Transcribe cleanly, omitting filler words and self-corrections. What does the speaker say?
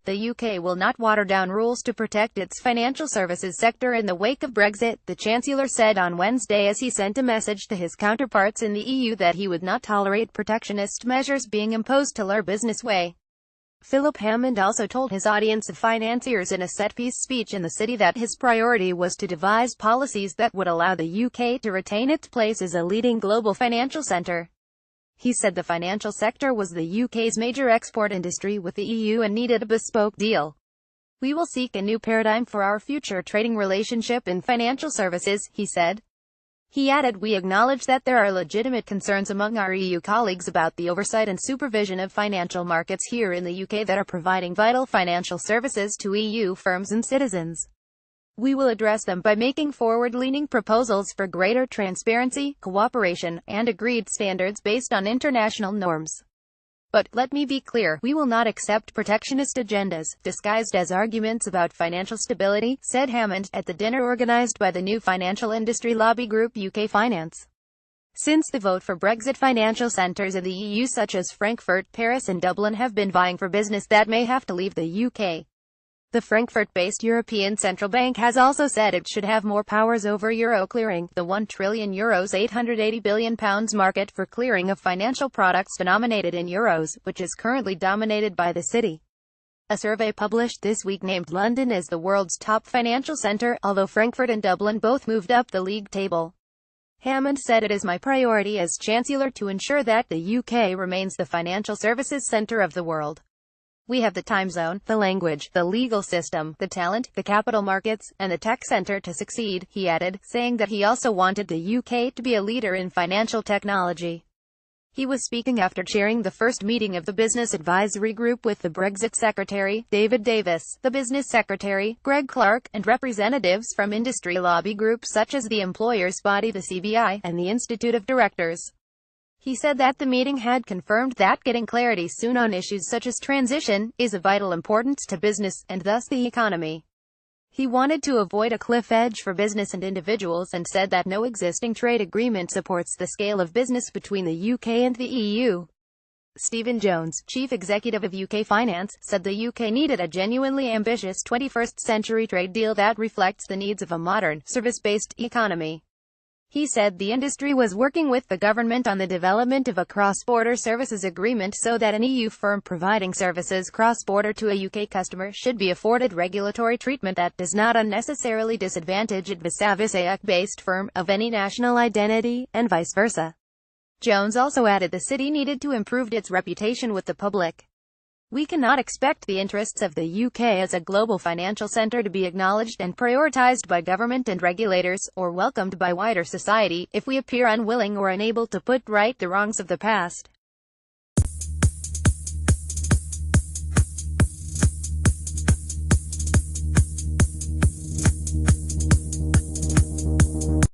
the UK will not water down rules to protect its financial services sector in the wake of Brexit, the Chancellor said on Wednesday as he sent a message to his counterparts in the EU that he would not tolerate protectionist measures being imposed to lure business away. Philip Hammond also told his audience of financiers in a set-piece speech in the city that his priority was to devise policies that would allow the UK to retain its place as a leading global financial centre. He said the financial sector was the UK's major export industry with the EU and needed a bespoke deal. "We will seek a new paradigm for our future trading relationship in financial services," he said. He added, "We acknowledge that there are legitimate concerns among our EU colleagues about the oversight and supervision of financial markets here in the UK that are providing vital financial services to EU firms and citizens. We will address them by making forward-leaning proposals for greater transparency, cooperation, and agreed standards based on international norms. But, let me be clear, we will not accept protectionist agendas, disguised as arguments about financial stability," said Hammond, at the dinner organised by the new financial industry lobby group UK Finance. Since the vote for Brexit, financial centres in the EU such as Frankfurt, Paris and Dublin have been vying for business that may have to leave the UK. The Frankfurt-based European Central Bank has also said it should have more powers over euro clearing, the €1 trillion £880 billion market for clearing of financial products denominated in euros, which is currently dominated by the city. A survey published this week named London as the world's top financial centre, although Frankfurt and Dublin both moved up the league table. Hammond said, "It is my priority as Chancellor to ensure that the UK remains the financial services centre of the world. We have the time zone, the language, the legal system, the talent, the capital markets, and the tech center to succeed," he added, saying that he also wanted the UK to be a leader in financial technology. He was speaking after chairing the first meeting of the Business Advisory Group with the Brexit Secretary, David Davis, the Business Secretary, Greg Clark, and representatives from industry lobby groups such as the employers' body the CBI, and the Institute of Directors. He said that the meeting had confirmed that getting clarity soon on issues such as transition is of vital importance to business, and thus the economy. He wanted to avoid a cliff edge for business and individuals and said that no existing trade agreement supports the scale of business between the UK and the EU. Stephen Jones, chief executive of UK Finance, said the UK needed a genuinely ambitious 21st-century trade deal that reflects the needs of a modern, service-based economy. He said the industry was working with the government on the development of a cross-border services agreement so that an EU firm providing services cross-border to a UK customer should be afforded regulatory treatment that does not unnecessarily disadvantage it vis-a-vis a UK-based firm of any national identity, and vice versa. Jones also added the city needed to improve its reputation with the public. "We cannot expect the interests of the UK as a global financial centre to be acknowledged and prioritised by government and regulators, or welcomed by wider society, if we appear unwilling or unable to put right the wrongs of the past."